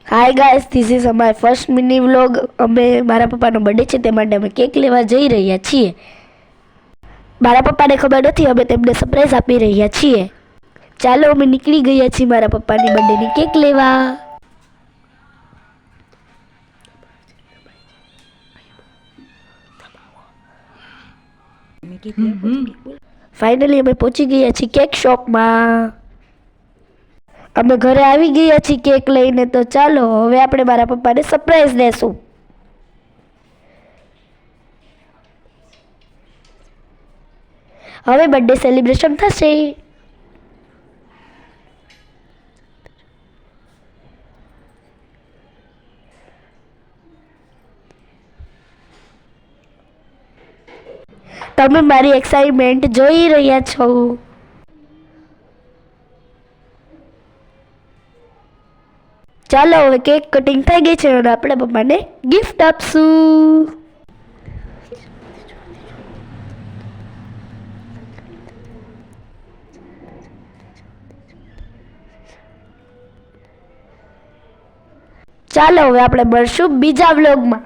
Hi guys, this is my first mini vlog. અમે મારા પપ્પાનો birthday છે તે માટે અમે કેક લેવા જઈ રહ્યા છીએ. મારા પપ્પાને ખબર નથી, અમે તેમને સરપ્રાઈઝ આપી રહ્યા છીએ. ચાલો અમે નીકળી ગયા છીએ મારા પપ્પાની બર્થડેની કેક લેવા. ફાઇનલી અમે પહોંચી ગયા છીએ કેક શોપમાં. અમે ઘરે આવી ગયા છીએ કેક લઈને. તો ચાલો હવે આપણે મારા પપ્પાને સરપ્રાઈઝ દેશું. હવે બર્થડે સેલિબ્રેશન થશે. તમે મારી એક્સાઇટમેન્ટ જોઈ રહ્યા છો. ચાલો હવે કેક કટિંગ થઈ ગઈ છે અને આપણે પપ્પાને ગિફ્ટ આપશું. ચાલો હવે આપણે મળશું બીજા વ્લોગમાં.